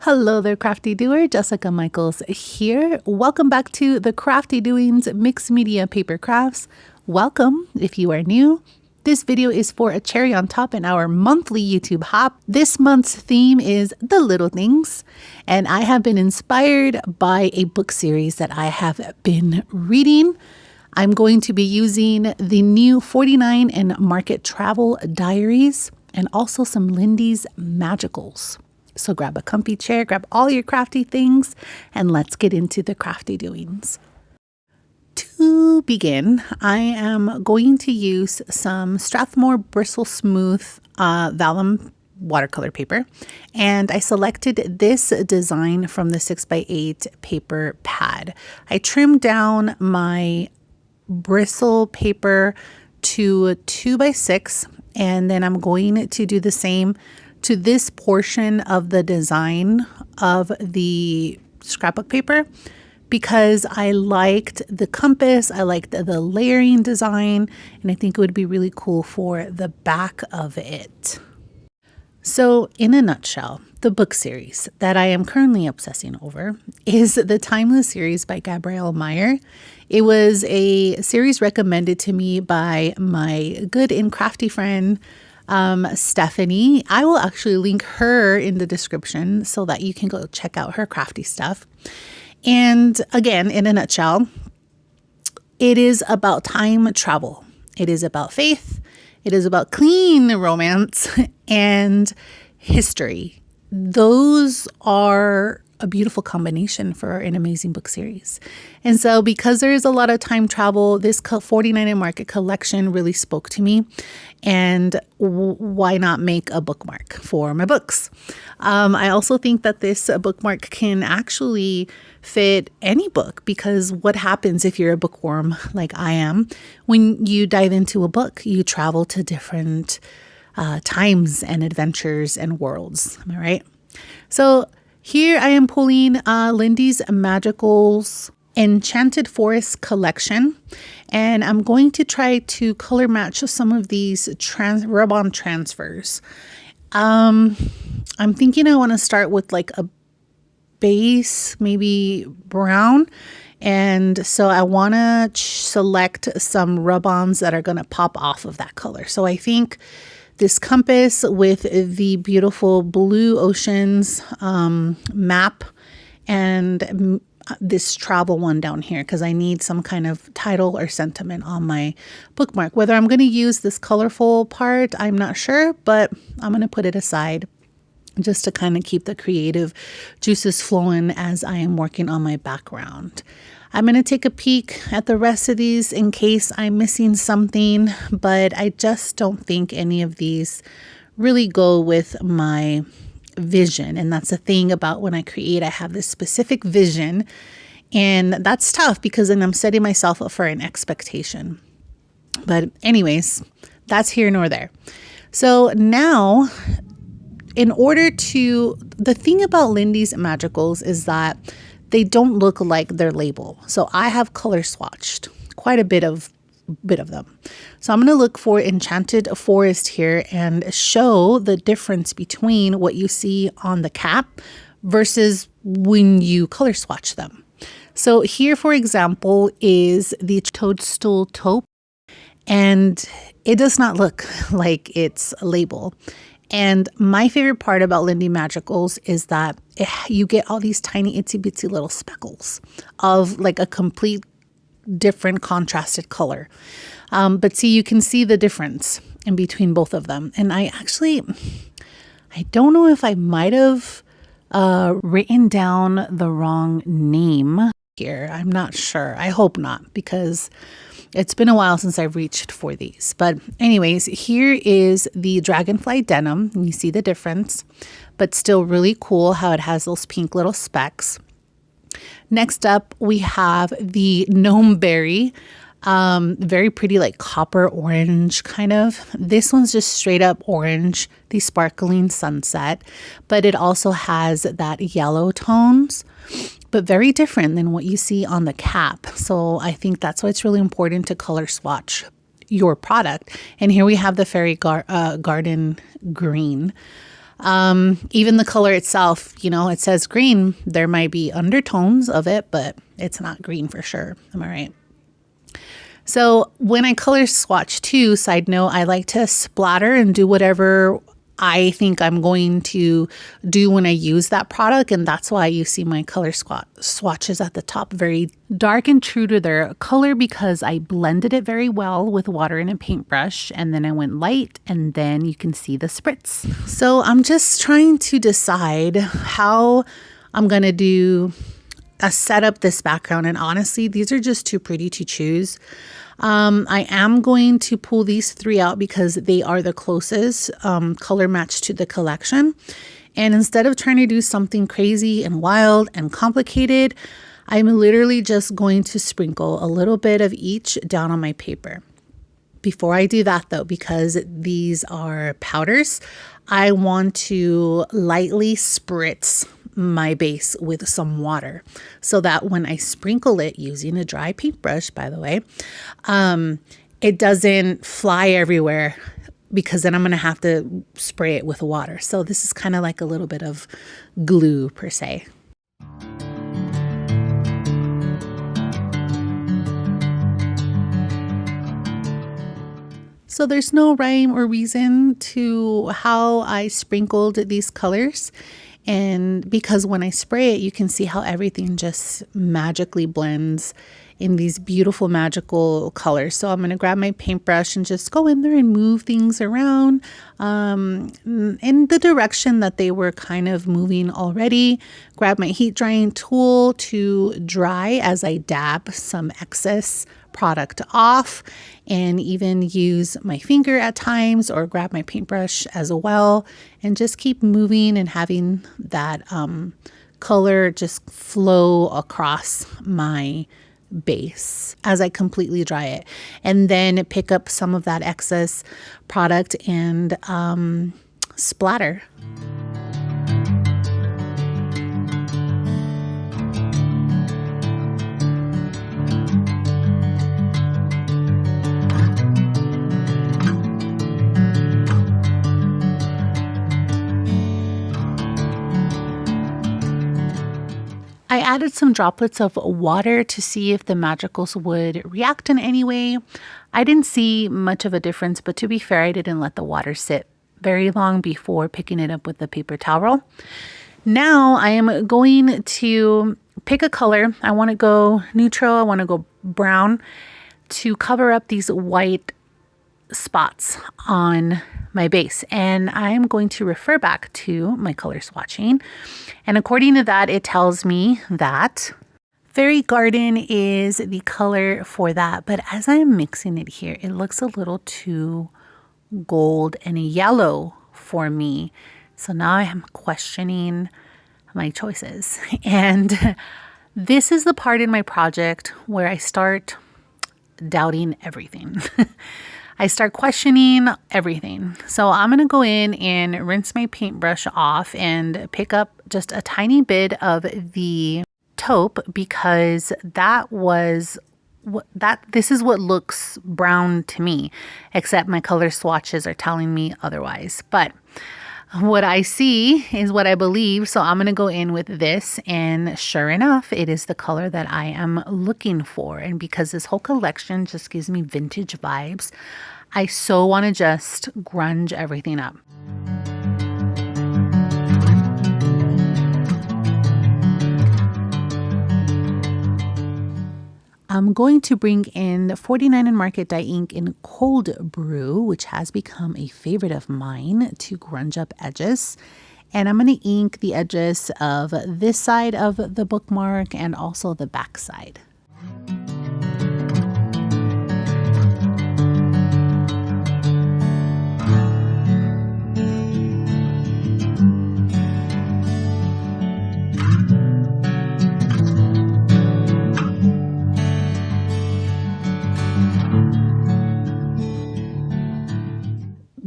Hello there, Crafty Doer. Jessica Michaels here. Welcome back to the Crafty Doings Mixed Media Paper Crafts. Welcome if you are new. This video is for a cherry on top in our monthly YouTube hop. This month's theme is the little things, and I have been inspired by a book series that I have been reading. I'm going to be using the new 49 and Market Travel Diaries and also some Lindy's Magicals. So grab a comfy chair, grab all your crafty things, and let's get into the crafty doings. To begin, I am going to use some Strathmore Bristle Smooth vellum watercolor paper, and I selected this design from the 6x8 paper pad. I trimmed down my bristle paper to 2x6, and then I'm going to do the same to this portion of the design of the scrapbook paper because I liked the compass, I liked the layering design, and I think it would be really cool for the back of it. So in a nutshell, the book series that I am currently obsessing over is the Timeless series by Gabrielle Meyer. It was a series recommended to me by my good and crafty friend, Stephanie. I will actually link her in the description so that you can go check out her crafty stuff. And again, in a nutshell, it is about time travel. It is about faith. It is about clean romance and history. Those are a beautiful combination for an amazing book series. And so because there is a lot of time travel, this 49 and Market collection really spoke to me. And why not make a bookmark for my books? I also think that this bookmark can actually fit any book, because what happens if you're a bookworm like I am? When you dive into a book, you travel to different times and adventures and worlds. Am I right? So here I am pulling Lindy's Magicals Enchanted Forest collection, and I'm going to try to color match some of these rub-on transfers. I'm thinking I want to start with like a base, maybe brown, and so I want to select some rub-ons that are going to pop off of that color. So I think this compass with the beautiful blue oceans map and this travel one down here, because I need some kind of title or sentiment on my bookmark. Whether I'm going to use this colorful part, I'm not sure, but I'm going to put it aside just to kind of keep the creative juices flowing as I am working on my background. I'm going to take a peek at the rest of these in case I'm missing something, but I just don't think any of these really go with my vision. And that's the thing about when I create, I have this specific vision, and that's tough because then I'm setting myself up for an expectation. But anyways, that's here nor there. So now, the thing about Lindy's Magicals is that they don't look like their label. So I have color swatched quite a bit of them. So I'm going to look for Enchanted Forest here and show the difference between what you see on the cap versus when you color swatch them. So here, for example, is the Toadstool Taupe, and it does not look like it's a label. And my favorite part about Lindy Magicals is that you get all these tiny itsy bitsy little speckles of like a complete different contrasted color. But see, you can see the difference in between both of them. And I don't know if I might have written down the wrong name here. I'm not sure. I hope not, because it's been a while since I've reached for these. But anyways, here is the Dragonfly Denim. You see the difference, but still really cool how it has those pink little specks. Next up, we have the Gnome Berry. Very pretty, like copper orange kind of. This one's just straight up orange, the sparkling sunset, but it also has that yellow tones, but very different than what you see on the cap. So I think that's why it's really important to color swatch your product. And here we have the Fairy Garden Green. Even the color itself, you know, it says green. There might be undertones of it, but it's not green for sure. Am I right? So when I color swatch too, side note, I like to splatter and do whatever I think I'm going to do when I use that product. And that's why you see my color swatches at the top very dark and true to their color, because I blended it very well with water and a paintbrush. And then I went light, and then you can see the spritz. So I'm just trying to decide how I'm going to do set up this background. And honestly, these are just too pretty to choose. I am going to pull these three out because they are the closest color match to the collection. And instead of trying to do something crazy and wild and complicated, I'm literally just going to sprinkle a little bit of each down on my paper. Before I do that though, because these are powders, I want to lightly spritz my base with some water so that when I sprinkle it using a dry paintbrush, by the way, it doesn't fly everywhere, because then I'm going to have to spray it with water. So this is kind of like a little bit of glue per se. So there's no rhyme or reason to how I sprinkled these colors. And because when I spray it, you can see how everything just magically blends in these beautiful magical colors. So I'm going to grab my paintbrush and just go in there and move things around in the direction that they were kind of moving already. Grab my heat drying tool to dry as I dab some excess product off, and even use my finger at times or grab my paintbrush as well, and just keep moving and having that color just flow across my base as I completely dry it, and then pick up some of that excess product and splatter. I added some droplets of water to see if the magicals would react in any way. I didn't see much of a difference, but to be fair, I didn't let the water sit very long before picking it up with the paper towel roll. Now I am going to pick a color. I want to go neutral. I want to go brown to cover up these white spots on my base, and I'm going to refer back to my color swatching, and according to that, it tells me that Fairy Garden is the color for that. But as I'm mixing it here, it looks a little too gold and yellow for me, so now I am questioning my choices. And this is the part in my project where I start doubting everything. I start questioning everything. So I'm going to go in and rinse my paintbrush off and pick up just a tiny bit of the taupe, because this is what looks brown to me, except my color swatches are telling me otherwise. But what I see is what I believe. So I'm going to go in with this, and sure enough, it is the color that I am looking for. And because this whole collection just gives me vintage vibes, I so want to just grunge everything up. I'm going to bring in 49 and Market dye ink in Cold Brew, which has become a favorite of mine to grunge up edges. And I'm going to ink the edges of this side of the bookmark and also the back side.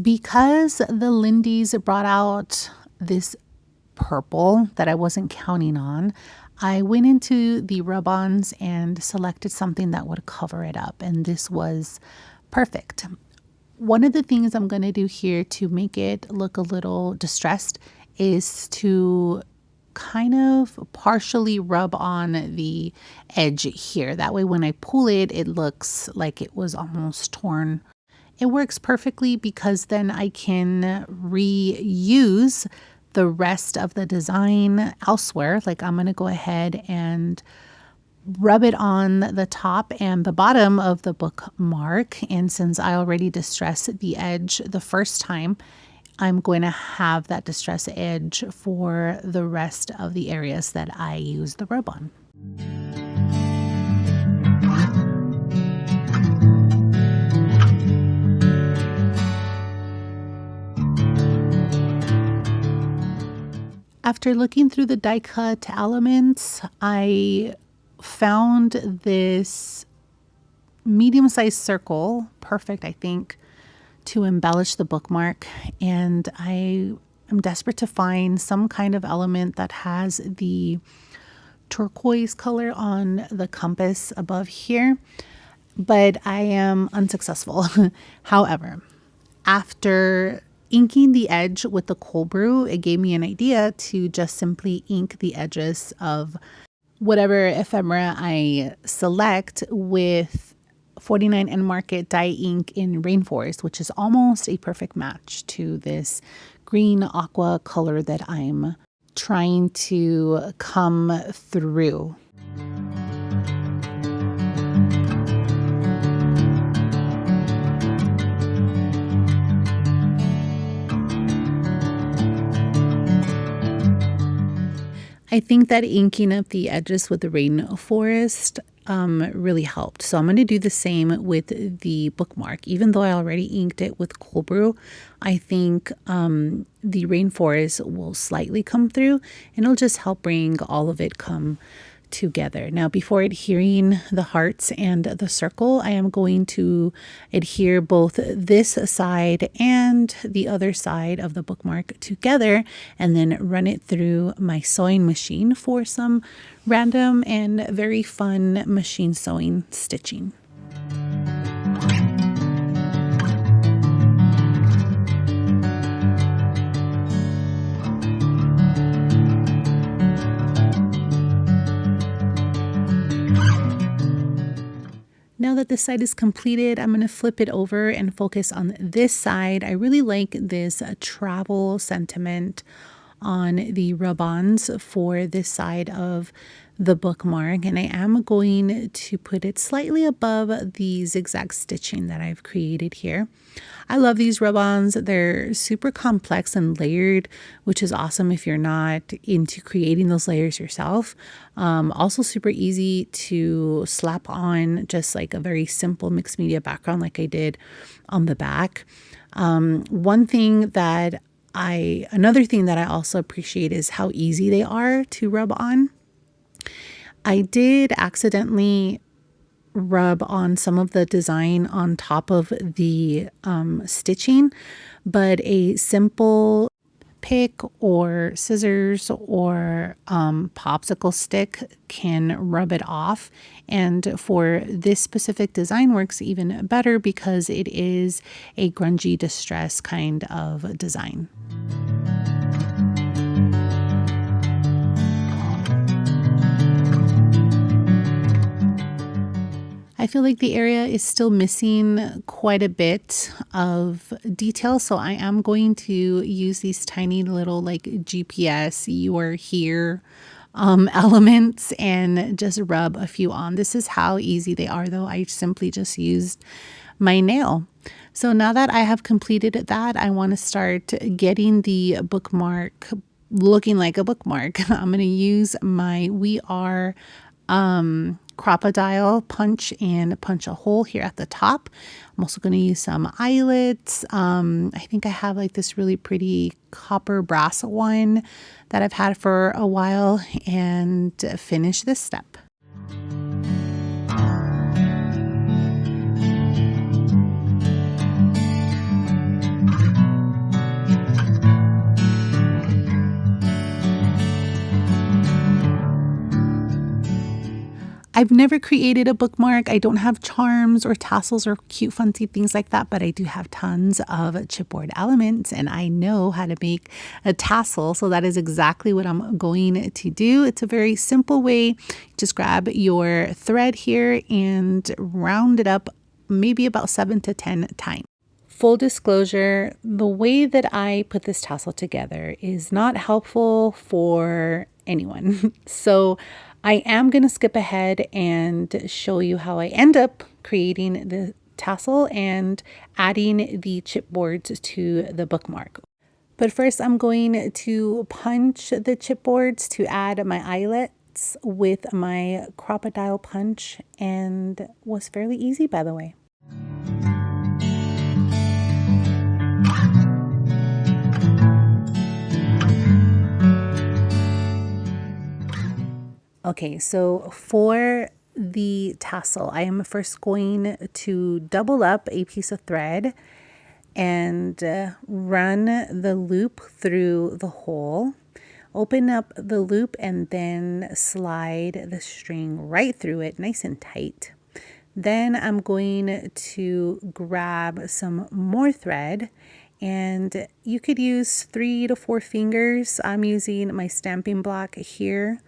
Because the Lindy's brought out this purple that I wasn't counting on, I went into the rub-ons and selected something that would cover it up, and this was perfect. One of the things I'm going to do here to make it look a little distressed is to kind of partially rub on the edge here. That way when I pull it, it looks like it was almost torn. It works perfectly because then I can reuse the rest of the design elsewhere. Like I'm going to go ahead and rub it on the top and the bottom of the bookmark. And since I already distressed the edge the first time, I'm going to have that distress edge for the rest of the areas that I use the rub on. After looking through the die cut elements, I found this medium-sized circle, perfect, I think, to embellish the bookmark. And I am desperate to find some kind of element that has the turquoise color on the compass above here, but I am unsuccessful. However, after inking the edge with the cold brew, it gave me an idea to just simply ink the edges of whatever ephemera I select with 49 Market dye ink in Rainforest, which is almost a perfect match to this green aqua color that I'm trying to come through. I think that inking up the edges with the Rainforest really helped. So I'm going to do the same with the bookmark. Even though I already inked it with cold brew, I think the Rainforest will slightly come through and it'll just help bring all of it come together. Now, before adhering the hearts and the circle, I am going to adhere both this side and the other side of the bookmark together and then run it through my sewing machine for some random and very fun machine sewing stitching. Now that this side is completed, I'm going to flip it over and focus on this side. I really like this travel sentiment on the rub-ons for this side of the bookmark, and I am going to put it slightly above the zigzag stitching that I've created here. I love these rub-ons. They're super complex and layered, which is awesome if you're not into creating those layers yourself. Also super easy to slap on just like a very simple mixed media background like I did on the back. Another thing that I also appreciate is how easy they are to rub on. I did accidentally rub on some of the design on top of the stitching, but a simple pick or scissors or popsicle stick can rub it off. And for this specific design works even better because it is a grungy distress kind of design. I feel like the area is still missing quite a bit of detail, so I am going to use these tiny little like GPS, you are here elements and just rub a few on. This is how easy they are though. I simply just used my nail. So now that I have completed that, I want to start getting the bookmark looking like a bookmark. I'm going to use my We Are Crocodile punch and punch a hole here at the top. I'm also going to use some eyelets. I think I have like this really pretty copper brass one that I've had for a while, and finish this step. I've never created a bookmark. I don't have charms or tassels or cute fancy things like that, but I do have tons of chipboard elements and I know how to make a tassel. So that is exactly what I'm going to do. It's a very simple way. Just grab your thread here and round it up maybe about 7 to 10 times. Full disclosure, the way that I put this tassel together is not helpful for anyone. So I am going to skip ahead and show you how I end up creating the tassel and adding the chipboards to the bookmark. But first I'm going to punch the chipboards to add my eyelets with my crocodile punch, and was fairly easy, by the way. Okay, so for the tassel, I am first going to double up a piece of thread and run the loop through the hole. Open up the loop and then slide the string right through it, nice and tight. Then I'm going to grab some more thread, and you could use 3 to 4 fingers. I'm using my stamping block here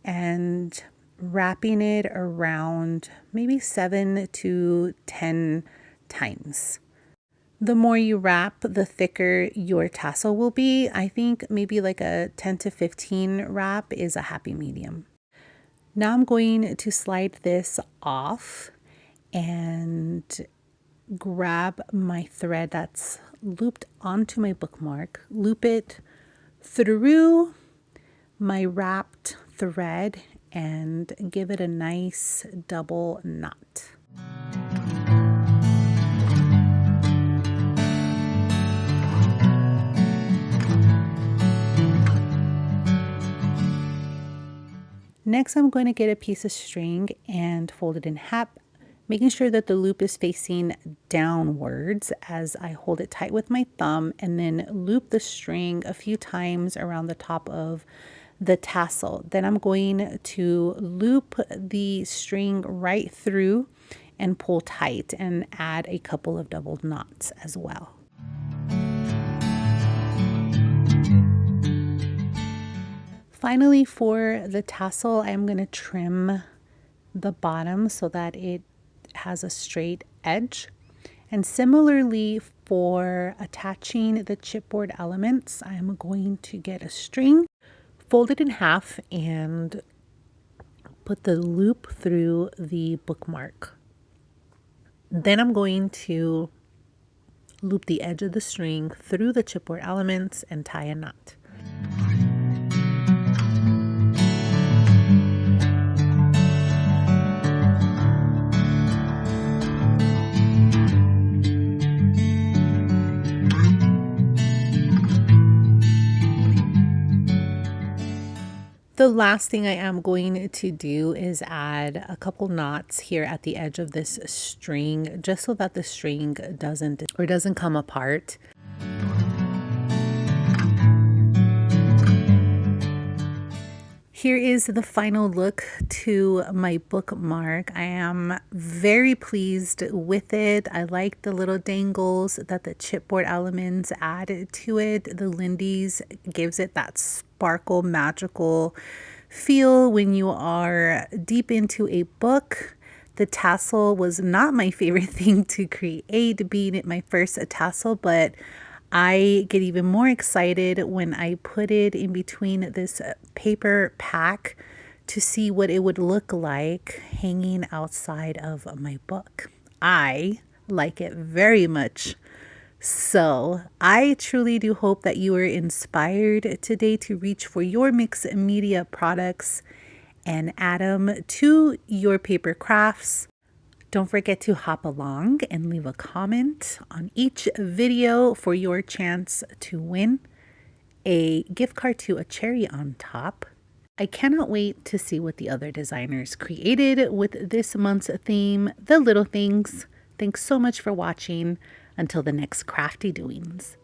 and wrapping it around maybe 7 to 10 times. The more you wrap, the thicker your tassel will be. I think maybe like a 10 to 15 wrap is a happy medium. Now I'm going to slide this off and grab my thread that's looped onto my bookmark, loop it through my wrapped thread and give it a nice double knot. Next, I'm going to get a piece of string and fold it in half, making sure that the loop is facing downwards as I hold it tight with my thumb, and then loop the string a few times around the top of the tassel. Then I'm going to loop the string right through and pull tight and add a couple of double knots as well. Finally, for the tassel, I'm going to trim the bottom so that it has a straight edge. And similarly, for attaching the chipboard elements, I'm going to get a string, fold it in half, and put the loop through the bookmark. Then I'm going to loop the edge of the string through the chipboard elements and tie a knot. The last thing I am going to do is add a couple knots here at the edge of this string, just so that the string doesn't come apart. Here is the final look to my bookmark. I am very pleased with it. I like the little dangles that the chipboard elements added to it. The Lindy's gives it that sparkle, magical feel when you are deep into a book. The tassel was not my favorite thing to create, being it my first tassel, but I get even more excited when I put it in between this paper pack to see what it would look like hanging outside of my book. I like it very much. So I truly do hope that you were inspired today to reach for your mixed media products and add them to your paper crafts. Don't forget to hop along and leave a comment on each video for your chance to win a gift card to acherryontop. I cannot wait to see what the other designers created with this month's theme, The Little Things. Thanks so much for watching. Until the next crafty doings.